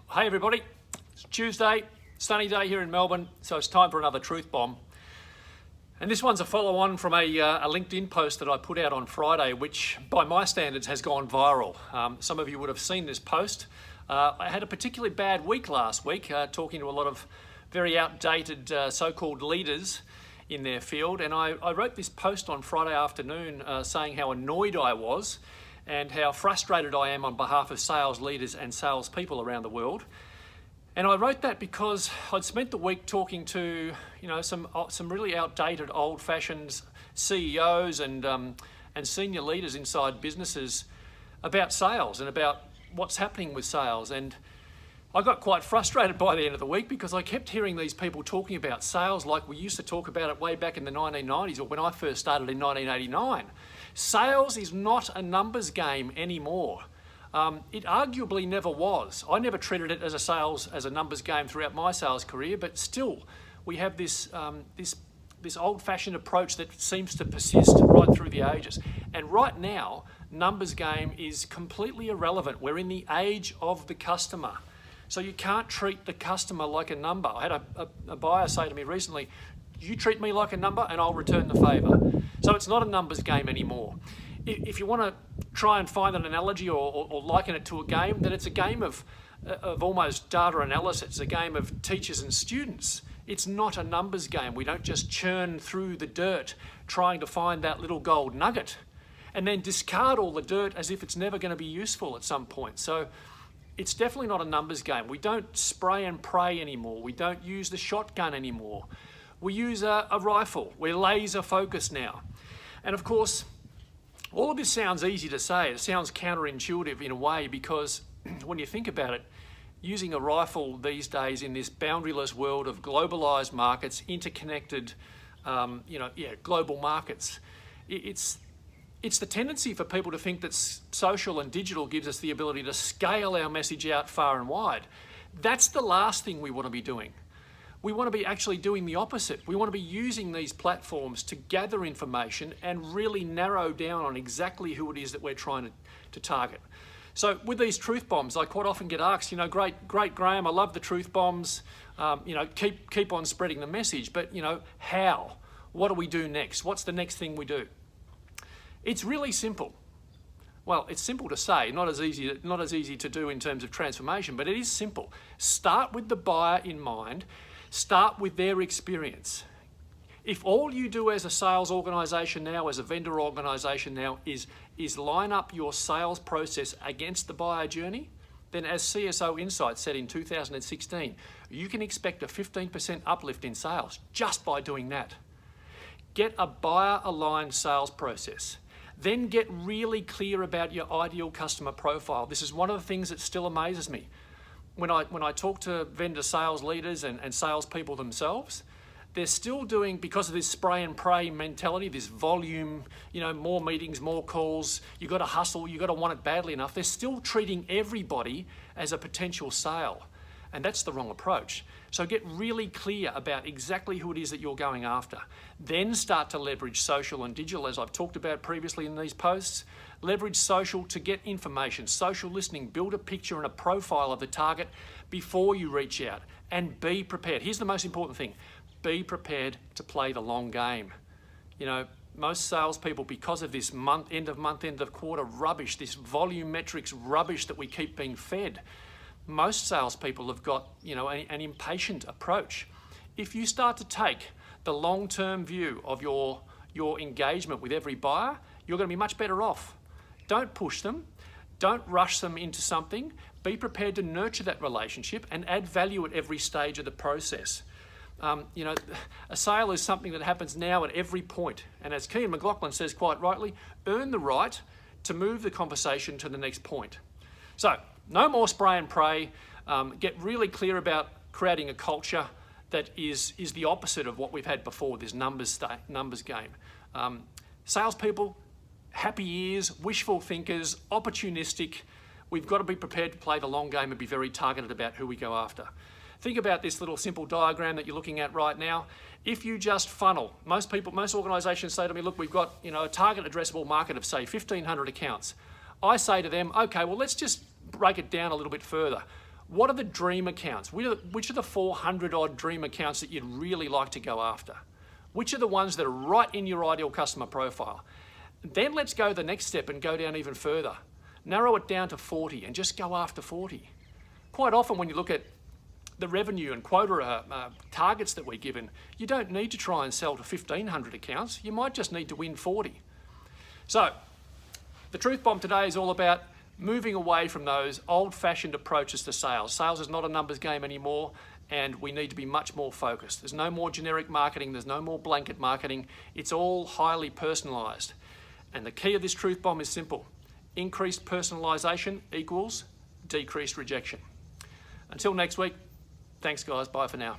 Hey everybody, it's Tuesday, sunny day here in Melbourne, so it's time for another Truth Bomb. And this one's a follow-on from a LinkedIn post that I put out on Friday, which by my standards has gone viral. Some of you would have seen this post. I had a particularly bad week last week, talking to a lot of very outdated so-called leaders in their field, and I wrote this post on Friday afternoon saying how annoyed I was and how frustrated I am on behalf of sales leaders and salespeople around the world. And I wrote that because I'd spent the week talking to, some really outdated, old-fashioned CEOs and senior leaders inside businesses about sales and about what's happening with sales. And I got quite frustrated by the end of the week because I kept hearing these people talking about sales like we used to talk about it way back in the 1990s or when I first started in 1989. Sales is not a numbers game anymore. It arguably never was. I never treated it as a numbers game throughout my sales career, but still we have this old-fashioned approach that seems to persist right through the ages. And right now, numbers game is completely irrelevant. We're in the age of the customer. So you can't treat the customer like a number. I had a buyer say to me recently, you treat me like a number and I'll return the favour. So it's not a numbers game anymore. If you want to try and find an analogy or liken it to a game, then it's a game of almost data analysis. It's a game of teachers and students. It's not a numbers game. We don't just churn through the dirt trying to find that little gold nugget and then discard all the dirt as if it's never going to be useful at some point. So it's definitely not a numbers game. We don't spray and pray anymore. We don't use the shotgun anymore. We use a rifle. We're laser focused now. And of course, all of this sounds easy to say. It sounds counterintuitive in a way because when you think about it, using a rifle these days in this boundaryless world of globalized markets, interconnected, global markets, it's the tendency for people to think that social and digital gives us the ability to scale our message out far and wide. That's the last thing we want to be doing. We want to be actually doing the opposite. We want to be using these platforms to gather information and really narrow down on exactly who it is that we're trying to target. So with these truth bombs, I quite often get asked, great Graham, I love the truth bombs, keep on spreading the message, but how? What do we do next? What's the next thing we do? It's really simple. Well, it's simple to say, not as easy to do in terms of transformation, but it is simple. Start with the buyer in mind. Start with their experience. If all you do as a sales organisation now, as a vendor organisation now, is line up your sales process against the buyer journey, then as CSO Insights said in 2016, you can expect a 15% uplift in sales just by doing that. Get a buyer-aligned sales process. Then get really clear about your ideal customer profile. This is one of the things that still amazes me. When I talk to vendor sales leaders and salespeople themselves, they're still doing, because of this spray and pray mentality, this volume, more meetings, more calls, you got to hustle, you got to want it badly enough. They're still treating everybody as a potential sale. And that's the wrong approach. So get really clear about exactly who it is that you're going after. Then start to leverage social and digital, as I've talked about previously in these posts. Leverage social to get information, social listening, build a picture and a profile of the target before you reach out, and be prepared. Here's the most important thing. Be prepared to play the long game. Most salespeople, because of this end of quarter rubbish, this volume metrics rubbish that we keep being fed, most salespeople have got, an impatient approach. If you start to take the long-term view of your engagement with every buyer, you're going to be much better off. Don't push them. Don't rush them into something. Be prepared to nurture that relationship and add value at every stage of the process. A sale is something that happens now at every point. And as Kean McLaughlin says quite rightly, earn the right to move the conversation to the next point. So, no more spray and pray. Get really clear about creating a culture that is the opposite of what we've had before, this numbers game. Salespeople, happy ears, wishful thinkers, opportunistic. We've got to be prepared to play the long game and be very targeted about who we go after. Think about this little simple diagram that you're looking at right now. If you just funnel, most organisations say to me, look, we've got a target addressable market of say 1,500 accounts. I say to them, okay, well let's just break it down a little bit further. What are the dream accounts? Which are the 400 odd dream accounts that you'd really like to go after? Which are the ones that are right in your ideal customer profile? Then let's go the next step and go down even further. Narrow it down to 40 and just go after 40. Quite often when you look at the revenue and quota targets that we're given, you don't need to try and sell to 1,500 accounts. You might just need to win 40. So the Truth Bomb today is all about moving away from those old-fashioned approaches to sales. Sales is not a numbers game anymore, and we need to be much more focused. There's no more generic marketing, there's no more blanket marketing. It's all highly personalised. And the key of this Truth Bomb is simple. Increased personalisation equals decreased rejection. Until next week, thanks guys, bye for now.